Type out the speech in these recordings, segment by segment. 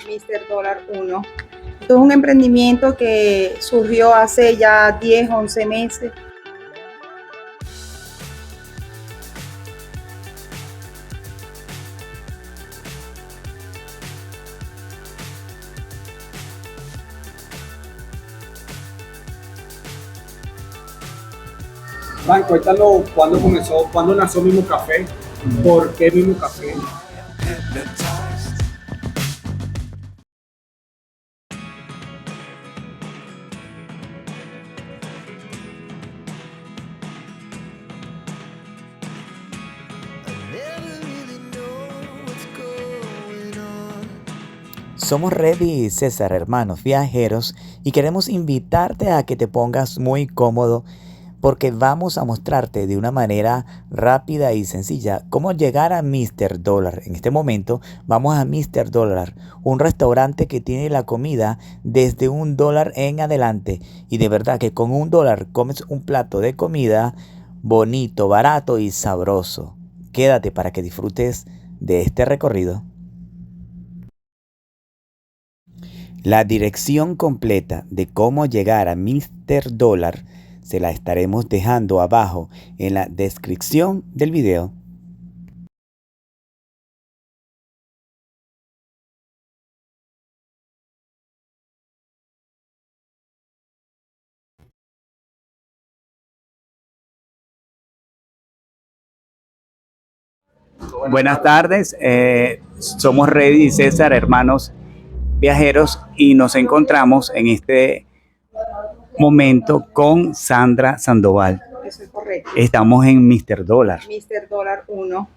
Mr. Dólar 1. Esto es un emprendimiento que surgió hace ya 10, 11 meses. Van, cuéntanos cuándo comenzó, cuándo nació Mimo Café, por qué Mimo Café. Somos Reddy y César, hermanos viajeros, y queremos invitarte a que te pongas muy cómodo porque vamos a mostrarte de una manera rápida y sencilla cómo llegar a Mr. Dólar. En este momento vamos a Mr. Dólar, un restaurante que tiene la comida desde $1 en adelante. Y de verdad que con $1 comes un plato de comida bonito, barato y sabroso. Quédate para que disfrutes de este recorrido. La dirección completa de cómo llegar a Mr. Dólar se la estaremos dejando abajo en la descripción del video. Buenas tardes, somos Reddy y César, hermanos viajeros, y nos encontramos en este momento con Sandra Sandoval. Eso es correcto. Estamos en Mr. Dólar. Mr. Dólar 1.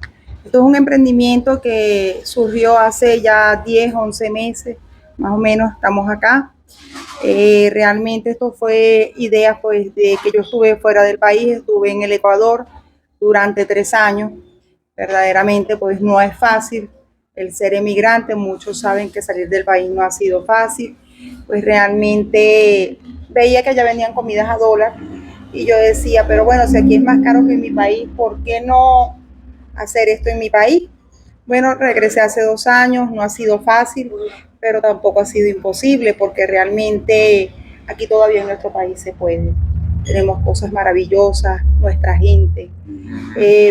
Esto es un emprendimiento que surgió hace ya 10, 11 meses, más o menos estamos acá. Realmente esto fue idea pues de que yo estuve fuera del país, estuve en el Ecuador durante 3 años. Verdaderamente pues no es fácil el ser emigrante, muchos saben que salir del país no ha sido fácil, pues realmente veía que allá vendían comidas a dólar y yo decía, pero bueno, si aquí es más caro que en mi país, ¿por qué no hacer esto en mi país? Bueno, regresé hace 2 años, no ha sido fácil, pero tampoco ha sido imposible porque realmente aquí todavía en nuestro país se puede. Tenemos cosas maravillosas, nuestra gente,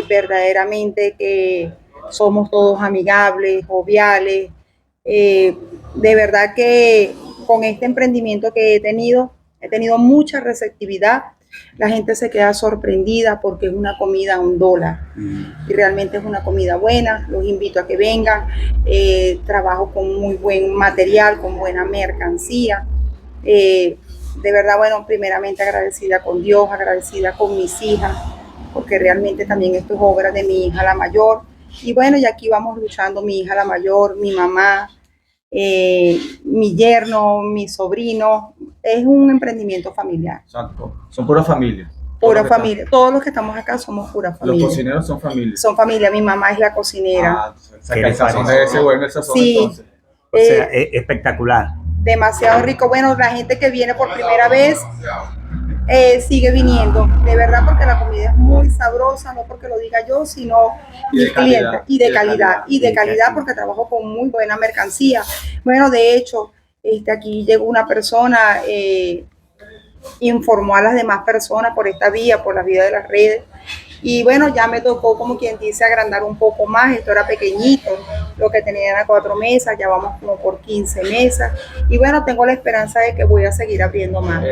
verdaderamente que somos todos amigables, joviales. De verdad que con este emprendimiento que he tenido mucha receptividad. La gente se queda sorprendida porque es una comida a $1 y realmente es una comida buena. Los invito a que vengan. Trabajo con muy buen material, con buena mercancía. De verdad, bueno, primeramente agradecida con Dios, agradecida con mis hijas, porque realmente también esto es obra de mi hija la mayor. Y bueno, y aquí vamos luchando mi hija la mayor, mi mamá, mi yerno, mi sobrino. Es un emprendimiento familiar. Exacto. Son pura familia. Pura familia. Todos los que estamos acá somos pura familia. Los cocineros son familia. Son familia. Mi mamá es la cocinera. El sazón de ese buen, el sazón sí, entonces. O sea, espectacular. Demasiado rico. Bueno, la gente que viene por primera vez sigue viniendo, de verdad, porque la comida es muy sabrosa, no porque lo diga yo, sino mis clientes, y de calidad, porque trabajo con muy buena mercancía. Bueno, de hecho, aquí llegó una persona, informó a las demás personas por esta vía, por la vía de las redes, y bueno, ya me tocó, como quien dice, agrandar un poco más. Esto era pequeñito, lo que tenía era 4 mesas, ya vamos como por 15 mesas, y bueno, tengo la esperanza de que voy a seguir abriendo más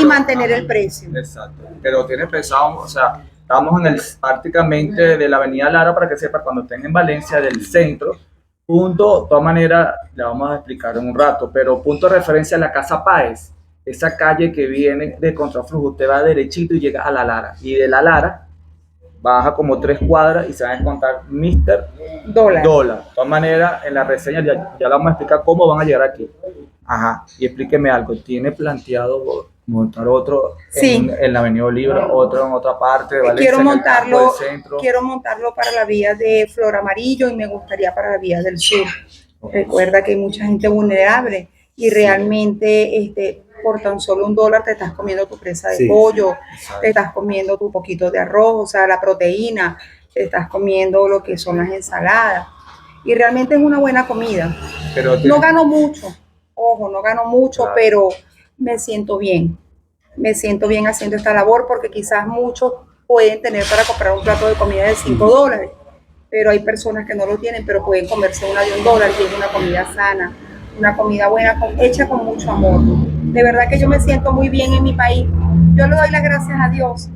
y mantener el precio. Exacto, pero tienes pensado, o sea, estamos en prácticamente de la avenida Lara, para que sepa, cuando estén en Valencia, del centro, punto, de todas maneras, le vamos a explicar en un rato, pero punto de referencia a la Casa Páez, esa calle que viene de Contraflujo, usted va derechito y llega a la Lara, y de la Lara baja como 3 cuadras y se va a encontrar Mr. Dólar. De todas maneras, en la reseña ya le vamos a explicar cómo van a llegar aquí. Ajá, y explíqueme algo, ¿tiene planteado montar otro en la Avenida Oliva, otro en otra parte de Valencia? Quiero montarlo para la vía de Flor Amarillo y me gustaría para la vía del sur. Recuerda que hay mucha gente vulnerable y realmente por tan solo $1 te estás comiendo tu presa de pollo, te estás comiendo tu poquito de arroz, o sea, la proteína, te estás comiendo lo que son las ensaladas. Y realmente es una buena comida. Pero No gano mucho, ojo, no gano mucho, Claro. pero me siento bien. Me siento bien haciendo esta labor porque quizás muchos pueden tener para comprar un plato de comida de $5, pero hay personas que no lo tienen, pero pueden comerse una de $1, que es una comida sana, una comida buena, hecha con mucho amor. De verdad que yo me siento muy bien en mi país. Yo le doy las gracias a Dios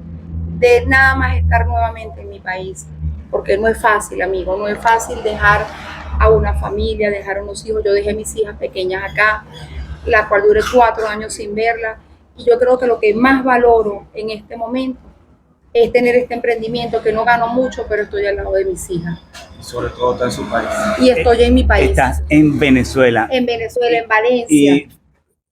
de nada más estar nuevamente en mi país, porque no es fácil, amigo, no es fácil dejar a una familia, dejar a unos hijos. Yo dejé mis hijas pequeñas acá, la cual duré 4 años sin verla, y yo creo que lo que más valoro en este momento es tener este emprendimiento, que no gano mucho, pero estoy al lado de mis hijas. y sobre todo está en su país. Y estoy en mi país. Estás en Venezuela. En Venezuela, en Valencia. Y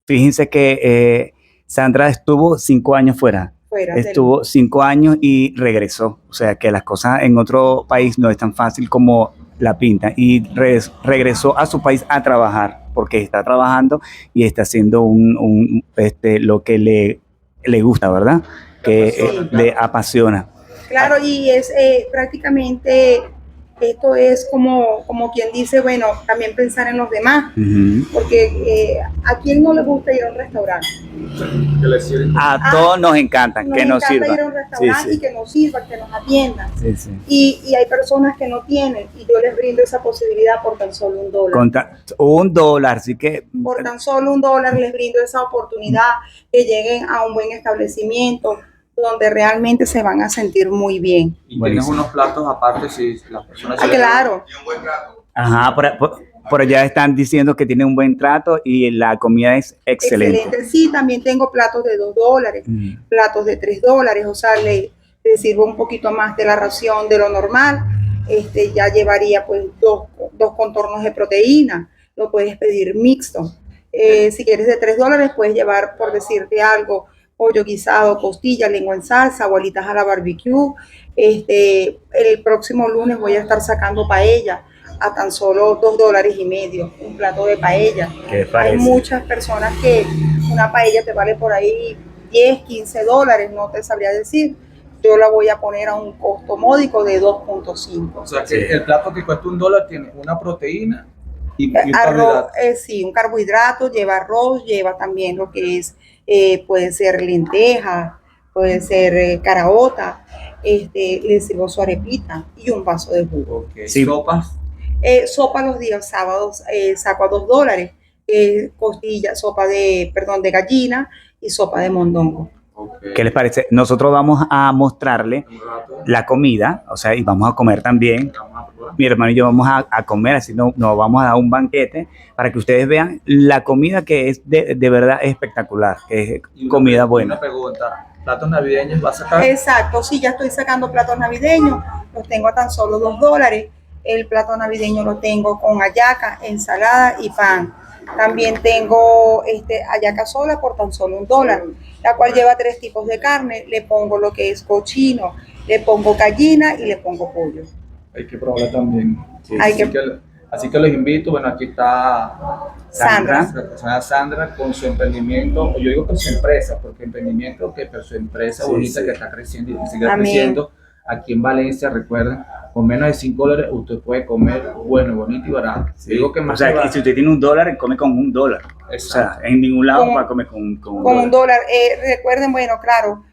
fíjense que Sandra estuvo 5 años fuera. Estuvo 5 años y regresó. O sea que las cosas en otro país no es tan fácil como la pinta. Y regresó a su país a trabajar, porque está trabajando y está haciendo lo que le gusta, ¿verdad? Que Sí. le apasiona. Claro, y es prácticamente, esto es como quien dice, bueno, también pensar en los demás, porque ¿a quién no le gusta ir a un restaurante? Que le sirven. A todos nos encanta que nos encanta sirva. ir a un restaurante Sí, sí. y que nos sirva, que nos atiendan. Sí, sí. Y hay personas que no tienen, y yo les brindo esa posibilidad por tan solo $1. $1, así que Por tan solo $1 les brindo esa oportunidad, que lleguen a un buen establecimiento donde realmente se van a sentir muy bien. Y Buenísimo. tienes unos platos aparte si las personas... Ah, claro. ajá, por allá están diciendo que tiene un buen trato y la comida es excelente. Sí, también tengo platos de $2, platos de $3, o sea, le sirvo un poquito más de la ración de lo normal. Ya llevaría pues dos contornos de proteína, lo puedes pedir mixto. Si quieres de $3, puedes llevar, por decirte algo, pollo guisado, costilla, lengua en salsa, bolitas a la barbecue. El próximo lunes voy a estar sacando paella a tan solo $2.50, un plato de paella. ¿Qué parece? Hay muchas personas que una paella te vale por ahí $10, $15, no te sabría decir. Yo la voy a poner a un costo módico de 2.5. O sea que el plato que cuesta $1 tiene una proteína y un Arroz, carbohidrato. sí, un carbohidrato, lleva arroz, lleva también lo que es, puede ser lenteja, puede ser caraota, le sirvo su arepita y un vaso de jugo. Okay. Sí. Sopas. Sopa los días sábados, saco a $2, costilla, de gallina y sopa de mondongo. Okay. ¿Qué les parece? Nosotros vamos a mostrarle Un rato. la comida, o sea, y vamos a comer también. Vamos a probar. Mi hermano y yo vamos a comer, así nos vamos a dar un banquete para que ustedes vean la comida, que es de verdad espectacular, que es Y comida una buena. pregunta, ¿platos navideños vas a sacar? Exacto, sí, ya estoy sacando platos navideños, los tengo a tan solo $2. El plato navideño lo tengo con hallaca, ensalada y pan. También tengo hallaca sola por tan solo $1, la cual lleva 3 tipos de carne. Le pongo lo que es cochino, le pongo gallina y le pongo pollo. Hay que probarla también. Sí. Así que los invito. Bueno, aquí está Sandra. la persona Sandra con su emprendimiento, o yo digo con su empresa, porque emprendimiento, pero su empresa Sí, bonita sí. que está creciendo y sigue Amén. creciendo. Aquí en Valencia, recuerden, con menos de $5 usted puede comer bueno, bonito y barato. Sí. Digo que O más sea, que que barato. si usted tiene $1, come con $1. O sea, en ningún lado va a comer con un Con dólar. $1. Recuerden, bueno, claro,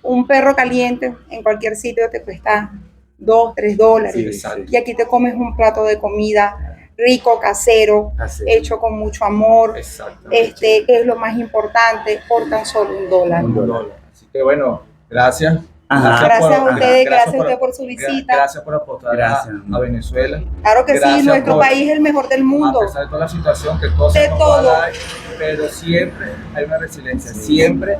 un perro caliente en cualquier sitio te cuesta $2, $3. Sí, Exacto. Y aquí te comes un plato de comida rico, casero, Así. hecho con mucho amor, Exactamente. que es lo más importante, por tan solo $1. $1. Así que bueno, gracias. Ajá. Gracias a ustedes, gracias a por- usted por su visita. Gracias por apostar Gracias. a Venezuela. Claro que Gracias sí, nuestro por- país es el mejor del mundo. A pesar de toda la situación, que cosas De no todo. van a dar, pero siempre hay una resiliencia. Siempre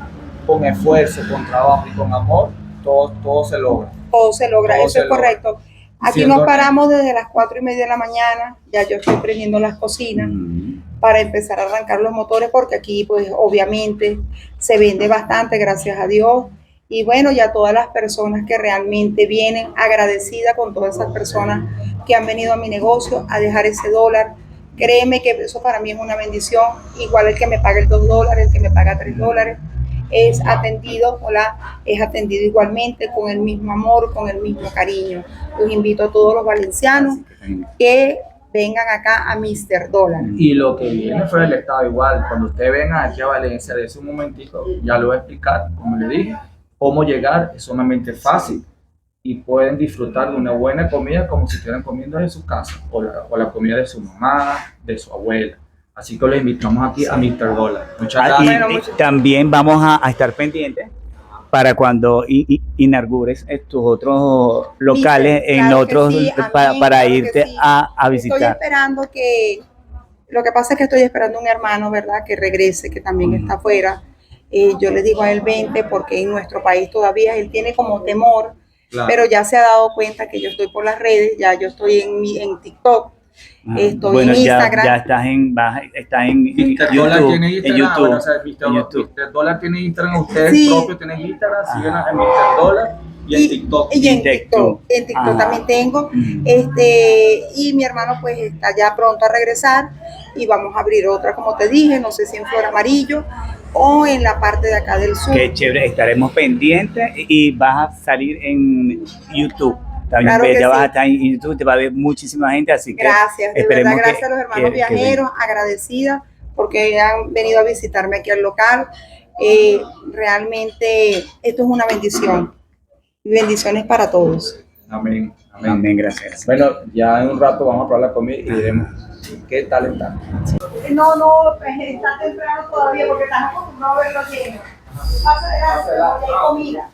con esfuerzo, con trabajo y con amor, todo se logra. Todo se logra, Todo eso se es correcto. Aquí Siendo nos paramos desde las 4:30 de la mañana, ya yo estoy prendiendo las cocinas para empezar a arrancar los motores, porque aquí pues obviamente se vende bastante, gracias a Dios. Y bueno, ya todas las personas que realmente vienen, agradecida con todas esas personas que han venido a mi negocio a dejar ese $1. Créeme que eso para mí es una bendición. Igual el que me paga el $2, el que me paga $3, es atendido igualmente con el mismo amor, con el mismo cariño. Los invito a todos los valencianos que vengan acá a Mr. Dólar. Y lo que viene fue del Estado igual. Cuando usted venga aquí a Valencia, de ese un momentito, ya lo voy a explicar, como le dije, cómo llegar es sumamente fácil y pueden disfrutar de una buena comida como si estuvieran comiendo en su casa o la comida de su mamá, de su abuela. Así que los invitamos aquí a Mr. Dólar. Muchas gracias. Y también vamos a estar pendientes para cuando inaugures tus otros locales Viste, en claro que otros sí, para claro irte sí. a Estoy visitar. esperando lo que pasa es que estoy esperando un hermano, ¿verdad? Que regrese, que también está afuera. Yo le digo a él 20 porque en nuestro país todavía él tiene como temor, Claro. pero ya se ha dado cuenta que yo estoy por las redes, ya yo estoy en TikTok, estoy Bueno, en Instagram. ya estás en Mr. Dólar YouTube, tiene Instagram. en YouTube, Bueno, o sea, en YouTube. Mr. Dólar tiene Instagram, ustedes Sí. propios tienen Instagram, siguen a Mr. Dólar y en TikTok. Y en TikTok. TikTok también tengo. Y mi hermano pues está ya pronto a regresar y vamos a abrir otra, como te dije, no sé si en Flor Amarillo o en la parte de acá del sur. Qué chévere, estaremos pendientes y vas a salir en YouTube. También Claro que ya sí. vas a estar en YouTube, te va a ver muchísima gente, así que Gracias, de esperemos verdad, gracias a los hermanos viajeros, agradecida porque han venido a visitarme aquí al local. Realmente esto es una bendición. Bendiciones para todos. Amén. Amén. Amén, gracias. Bueno, ya en un rato vamos a probar la comida y veremos qué tal está. No, está temprano todavía porque estás acostumbrado a verlo lleno. Pasa de la comida.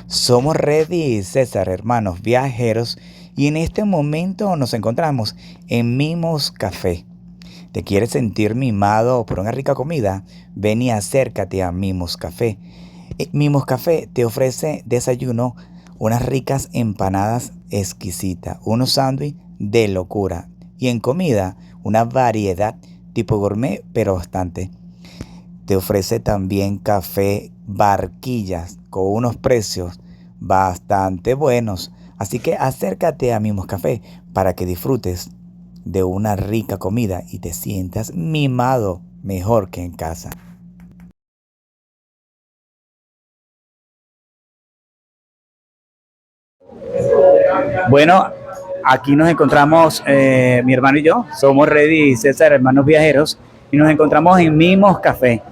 Somos Reddy y César, hermanos viajeros, y en este momento nos encontramos en Mimos Café. ¿Te quieres sentir mimado por una rica comida? Ven y acércate a Mimos Café. Mimos Café te ofrece desayuno, unas ricas empanadas exquisitas, unos sándwiches de locura y en comida una variedad tipo gourmet pero bastante. Te ofrece también café barquillas con unos precios bastante buenos. Así que acércate a Mimos Café para que disfrutes de una rica comida y te sientas mimado mejor que en casa. Bueno, aquí nos encontramos mi hermano y yo, somos Reddy y César, hermanos viajeros, y nos encontramos en Mimos Café.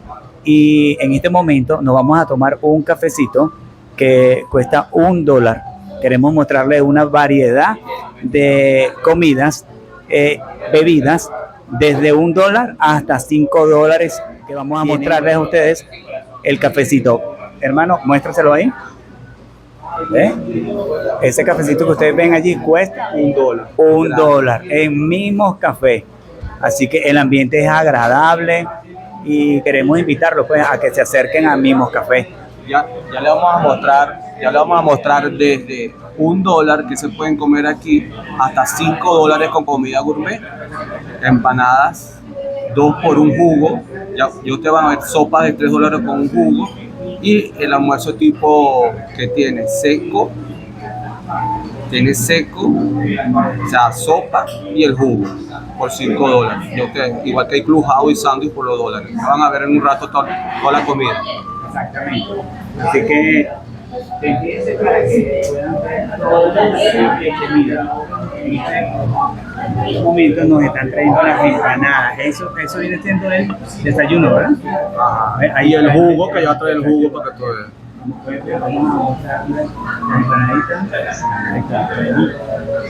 Y en este momento nos vamos a tomar un cafecito que cuesta $1. Queremos mostrarles una variedad de comidas, bebidas desde $1 hasta $5, que vamos a mostrarles a ustedes el cafecito. Hermano, muéstraselo ahí. ¿Ve? Ese cafecito que ustedes ven allí cuesta $1. $1 en Mimos Café. Así que el ambiente es agradable y queremos invitarlos pues a que se acerquen a Mimos Café. Ya le vamos a mostrar desde $1 que se pueden comer aquí hasta $5 con comida gourmet, empanadas, 2 por un jugo. Ya ustedes van a ver sopas de $3 con un jugo y el almuerzo tipo que tiene seco, o sea, sopa y el jugo por $5. Igual que hay Clubhouse y sándwich por los $. Van a ver en un rato toda la comida. Exactamente. Así que empiece para que puedan ver toda la comida. En estos momentos nos están trayendo las empanadas. Eso viene siendo el desayuno, ¿verdad? Ajá. Ahí el jugo, que ya trae el jugo para que tú veas. Vamos a mostrar la empanadita. Ahí está.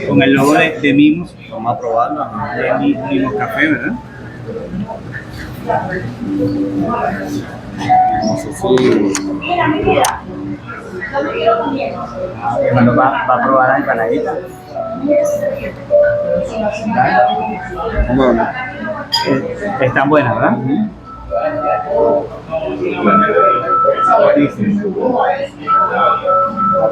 Con el logo de Mimos. Vamos a probarla. De Mimos Café, ¿verdad? Bueno, va a probar la empanadita. Bueno. Están buenas, ¿verdad?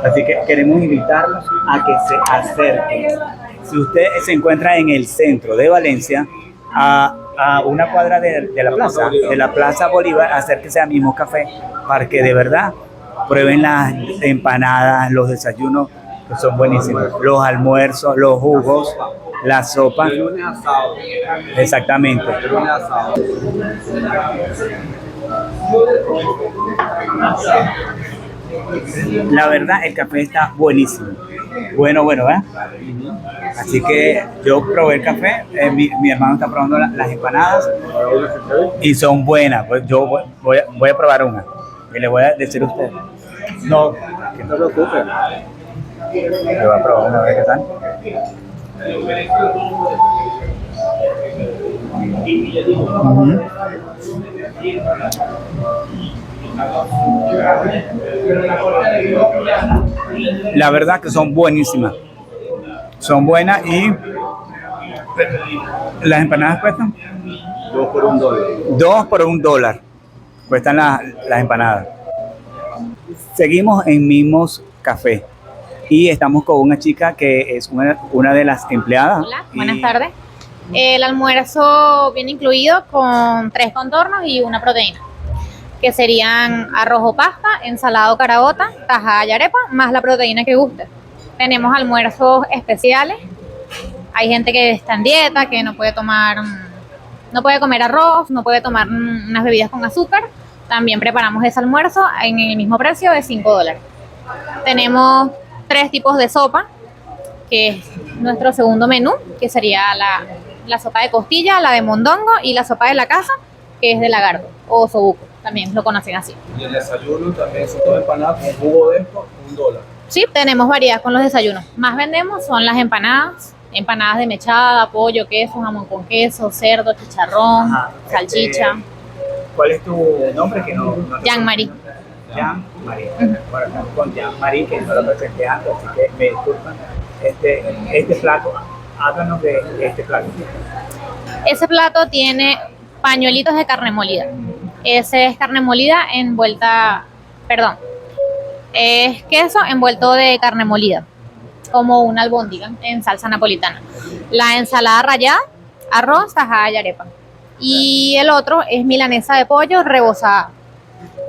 Así que queremos invitarlos a que se acerquen. Si usted se encuentra en el centro de Valencia, a una cuadra de la Plaza Bolívar, acérquese a Mimos Café para que de verdad prueben las empanadas, los desayunos que son buenísimos, los almuerzos, los jugos, la sopa. El lunes asado. Exactamente. El lunes asado. La verdad, el café está buenísimo. Bueno, ¿eh? Así que yo probé el café, mi hermano está probando las empanadas y son buenas. Pues yo voy a probar una y le voy a decir a usted. No, que no se preocupe. Le voy a probar una vez, ¿qué tal? La verdad que son buenísimas. Son buenas y las empanadas cuestan 2 por $1. 2 por $1 cuestan las empanadas. Seguimos en Mimos Café y estamos con una chica que es una de las empleadas. Hola, buenas tardes. El almuerzo viene incluido con 3 contornos y una proteína, que serían arroz o pasta, ensalada o caraota, tajada y arepa, más la proteína que guste. Tenemos almuerzos especiales. Hay gente que está en dieta, que no puede comer arroz, no puede tomar unas bebidas con azúcar. También preparamos ese almuerzo en el mismo precio de $5. Tenemos 3 tipos de sopa, que es nuestro segundo menú, que sería la sopa de costilla, la de mondongo y la sopa de la casa, que es de lagarto o osobuco, también lo conocen así. Y el desayuno también son 2 empanadas con jugo de esto, $1. Sí, tenemos variedad con los desayunos. Más vendemos son las empanadas de mechada, pollo, queso, jamón con queso, cerdo, chicharrón, salchicha. ¿Cuál es tu nombre? Que no Jean-Marie. Jean-Marie. Bueno, estamos con Jean-Marie, que no lo presenté antes, así que me disculpan. Este plato, háblanos de este plato. Ese plato tiene pañuelitos de carne molida. Ese es carne molida es queso envuelto de carne molida, como una albóndiga en salsa napolitana. La ensalada rallada, arroz, tajada y arepa. Y el otro es milanesa de pollo rebozada.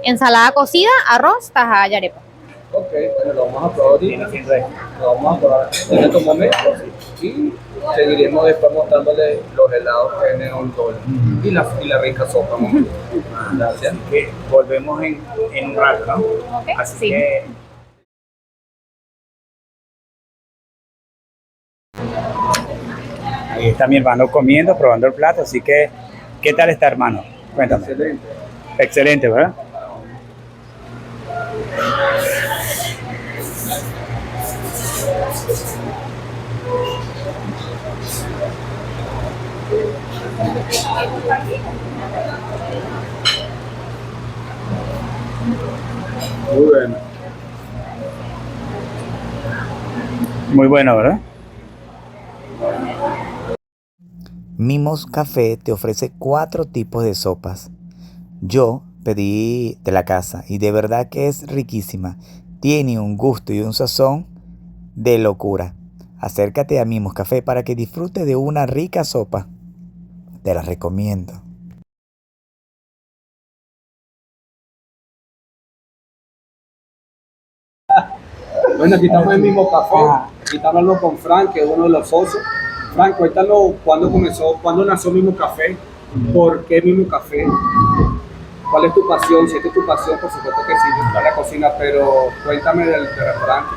Ensalada cocida, arroz, tajada y arepa. Ok, bueno, lo vamos a probar ahorita. Lo vamos a probar en estos momentos y seguiremos después mostrándole los helados que tienen $1 y la rica sopa. Gracias. Así que volvemos en un rato, ¿no? Okay, Así sí. que ahí está mi hermano comiendo, probando el plato, así que ¿qué tal está, hermano? Cuéntame. Excelente. Excelente, ¿verdad? Muy bueno. Muy bueno, ¿verdad? Mimos Café te ofrece 4 tipos de sopas. Yo pedí de la casa y de verdad que es riquísima. Tiene un gusto y un sazón de locura. Acércate a Mimos Café para que disfrutes de una rica sopa. Te la recomiendo. Bueno, aquí estamos en el mismo café. Aquí estamos hablando con Frank, que es uno de los socios. Frank, cuéntanos cuándo comenzó, cuándo nació Mismo Café, por qué Mismo Café, cuál es tu pasión, si esta es tu pasión, por supuesto que sí, disfrutar la cocina, pero cuéntame del restaurante.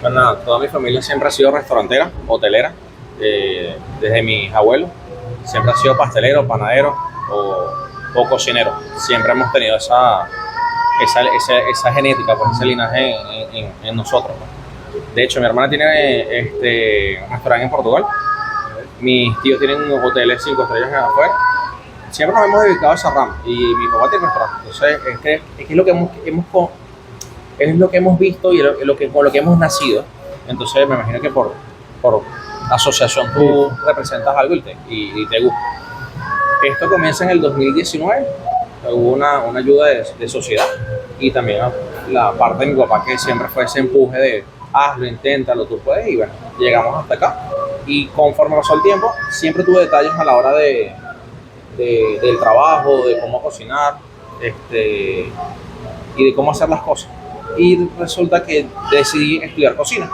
Pues nada, toda mi familia siempre ha sido restaurantera, hotelera, desde mis abuelos. Siempre ha sido pastelero, panadero o cocinero. Siempre hemos tenido esa genética, pues, ese linaje en nosotros, ¿no? De hecho, mi hermana tiene un restaurante en Portugal. Mis tíos tienen unos hoteles 5 estrellas afuera. Siempre nos hemos dedicado a esa rama. Y mi papá tiene restaurante. Entonces, es lo que hemos visto y con lo que hemos nacido. Entonces, me imagino que por asociación tú representas algo y te gusta. Esto comienza en el 2019. Hubo una ayuda de sociedad y también la parte de mi papá, que siempre fue ese empuje de hazlo, inténtalo, tú puedes, y bueno, llegamos hasta acá. Y conforme pasó el tiempo, siempre tuve detalles a la hora del trabajo, de cómo cocinar, y de cómo hacer las cosas. Y resulta que decidí estudiar cocina.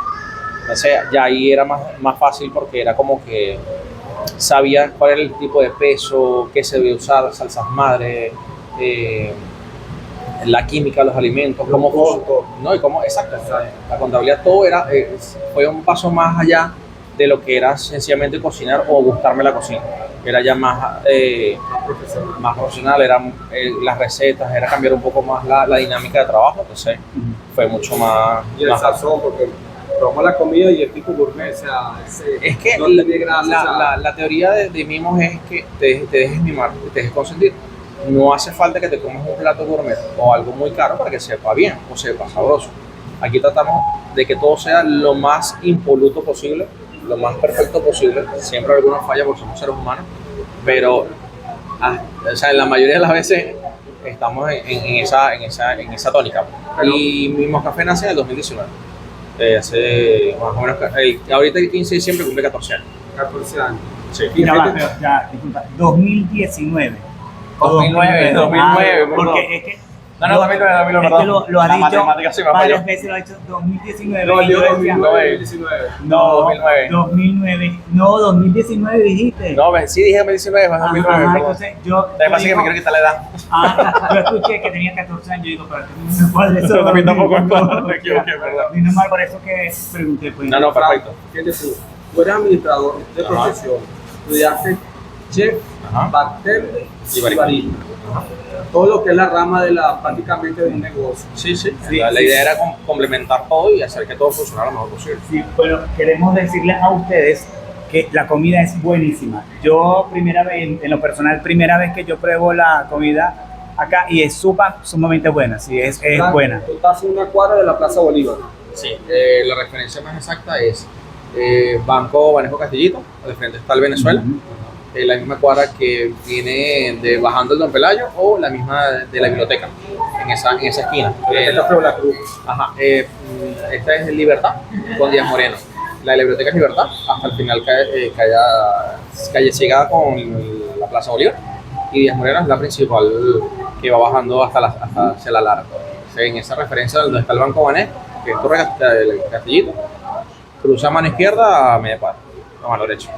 O sea, ya ahí era más fácil, porque era como que sabía cuál era el tipo de peso, qué se debía usar, salsas madre, la química de los alimentos, cómo costo, ¿no? Y cómo, exacto, la contabilidad, todo fue un paso más allá de lo que era sencillamente cocinar o gustarme la cocina. Era ya más profesional, eran las recetas, era cambiar un poco más la dinámica de trabajo. Entonces fue mucho más... Y el sazón, porque probamos la comida y el tipo gourmet, o sea, es que no la teoría de Mimos es que te dejes mimar, te dejes consentir. No hace falta que te comas un plato gourmet o algo muy caro para que sepa bien o sepa sabroso. Aquí tratamos de que todo sea lo más impoluto posible, lo más perfecto posible. Siempre hay alguna falla porque somos seres humanos, pero o sea, en la mayoría de las veces estamos en esa tónica. Y Mimos Café nace en el 2019. Hace más o menos, ahorita el 15 de diciembre cumple 14 años. 14 años. Sí. Disculpa, 2019. 2009, porque es que... No, 2009, es que lo ha dicho varias falló. veces, lo ha dicho 2019. No, yo 2019. 2019. No, 2009. 2009. No, 2019 dijiste. No, sí dije 2019, fue 2009. Ajá, perdón. entonces yo... Te pasa que me quiero quitar la edad. Yo escuché que tenía 14 años y digo, pero no me cuadra eso. Yo también tampoco me equivoqué, perdón. Y no mal por eso que pregunté. Pues, No, perfecto. Fíjate tú eres administrador de profesión, estudiaste chef, bartender y barista. Todo lo que es la rama prácticamente de un negocio. Sí. La idea era complementar todo y hacer que todo funcionara lo mejor posible. Sí, bueno, queremos decirles a ustedes que la comida es buenísima. Yo primera vez, en lo personal, primera vez que yo pruebo la comida acá y es sumamente buena, sí, es buena. Tú estás en una cuadra de la Plaza Bolívar. Sí, la referencia más exacta es Banco Banejo Castillito, de frente está el Venezuela. La misma cuadra que viene bajando el Don Pelayo, o la misma de la biblioteca, en esa esquina. La Cruz. Ajá, esta es Libertad con Díaz Moreno. La de la biblioteca es Libertad, hasta el final calle Ciega con la Plaza Bolívar, y Díaz Moreno es la principal que va bajando hacia la Lara. En esa referencia donde está el Banco Banejo, que es Torre del Castillito, cruza a mano izquierda a media cuadra, a mano derecha.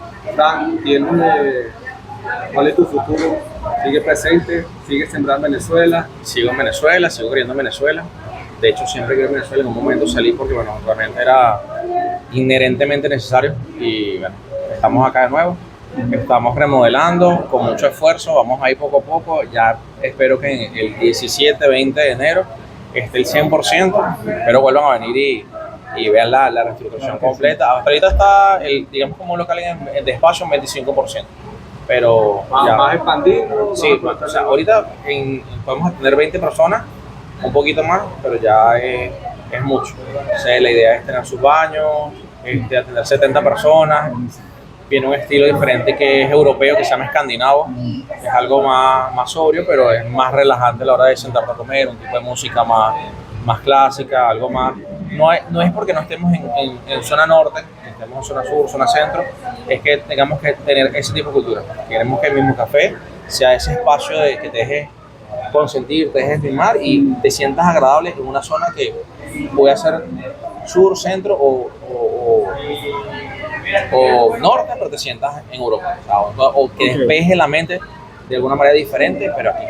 ¿Cuál es tu futuro? ¿Sigue presente? ¿Sigue sembrando en Venezuela? Sigo en Venezuela, sigo creyendo en Venezuela. De hecho, siempre quiero en Venezuela. En un momento salí porque, bueno, realmente era inherentemente necesario. Y bueno, estamos acá de nuevo. Estamos remodelando con mucho esfuerzo. Vamos a ir poco a poco. Ya espero que el 17, 20 de enero esté el 100%. Pero vuelvan a venir y vean la reestructuración completa. Hasta ahorita está, digamos, como un local en despacho, en 25%. pero ya. Más expandido. Sí, o sea, ahorita podemos tener 20 personas, un poquito más, pero ya es mucho. O sea, la idea es tener sus baños, atender 70 personas. Viene un estilo diferente que es europeo, que se llama escandinavo. Es algo más sobrio, pero es más relajante a la hora de sentarte a comer, un tipo de música más clásica, algo más. No es porque no estemos en zona norte, estemos en zona sur, zona centro, es que tengamos que tener ese tipo de cultura. Queremos que el mismo café sea ese espacio que te dejes consentir, te dejes filmar y te sientas agradable en una zona que puede ser sur, centro o norte, pero te sientas en Europa, o que despeje la mente de alguna manera diferente, pero aquí.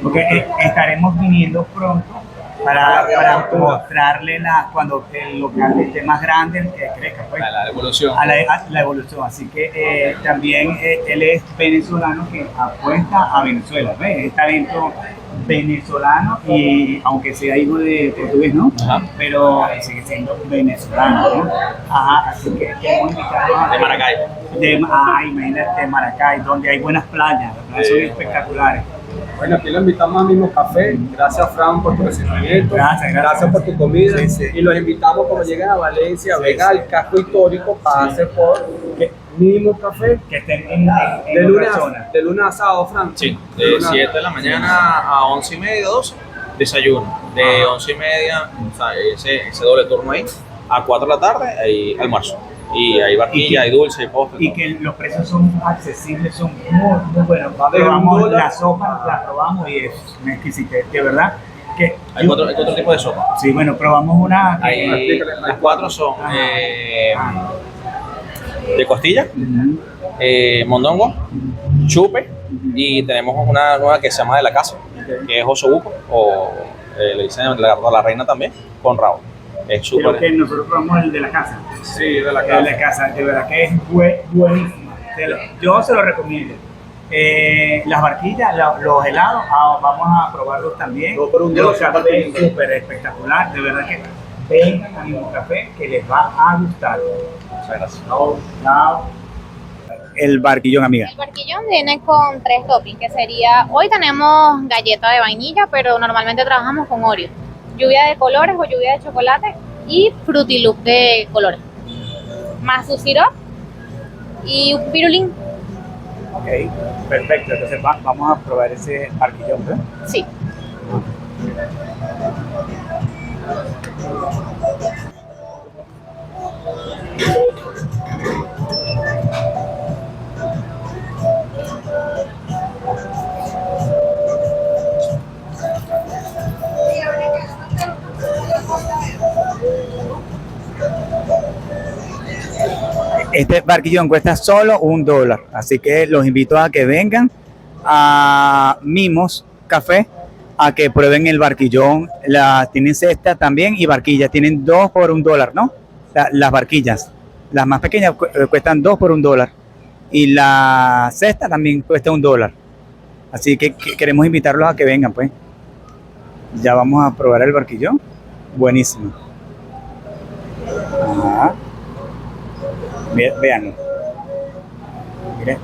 Porque estaremos viniendo pronto para mostrarle cuando el local esté más grande, que crezca, pues, La evolución. a la evolución. Así que también él es venezolano que apuesta a Venezuela, ¿ves? Es talento venezolano, y aunque sea hijo de portugués, ¿no? Ajá. Pero sigue siendo venezolano, ¿no? Ajá, así que queremos invitarlos de Maracay. Imagínate, de Maracay, donde hay buenas playas, las playas son espectaculares. Bueno, aquí lo invitamos al mismo café. Gracias, Fran, por tu recibimiento. Gracias por tu comida. Sí, sí. Y los invitamos cuando lleguen a Valencia, vengan al casco histórico, pase por Mismo Café. Que estén en de lunes a sábado, Fran. Sí, de 7 de la mañana a 11:30, 12, desayuno. De 11:30, o sea, ese doble turno ahí, a 4 de la tarde, ahí almuerzo. Y hay barquilla, hay dulce, hay postre. Y que los precios son accesibles, son muy, muy buenos. Probamos la sopa, la probamos y es una exquisitez, de verdad. Hay otro tipo de sopa. Sí, bueno, probamos una. Las 4 son de costilla, mondongo, chupe, y tenemos una nueva que se llama de la casa, que es osobuco, o le dicen la reina también, con rabo. Es súper. Creo que nosotros probamos el de la casa. Sí, de la casa. El de la casa, de verdad que es buenísimo. Yo se lo recomiendo. Las barquillas, los helados, vamos a probarlos también. Los cafés súper espectacular, de verdad que vengan a Mismo Café, que les va a gustar. Muchas gracias. Chao. El barquillón, amiga. El barquillón viene con 3 toppings, que sería, hoy tenemos galleta de vainilla, pero normalmente trabajamos con Oreo, lluvia de colores o lluvia de chocolate y Fruity Loop de colores, más su sirope y un pirulín. Ok, perfecto. Entonces vamos a probar ese barquillón, ¿verdad? Sí. Este barquillón cuesta solo $1, así que los invito a que vengan a Mimos Café a que prueben el barquillón. Tienen cesta también y barquillas, tienen 2 por $1, ¿no? Las barquillas, las más pequeñas cuestan 2 por $1 y la cesta también cuesta $1. Así que queremos invitarlos a que vengan, pues. Ya vamos a probar el barquillón. Buenísimo. Ajá. Veanlo.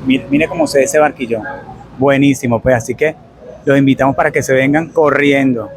Mire cómo se ve ese barquillón. Buenísimo, pues. Así que los invitamos para que se vengan corriendo.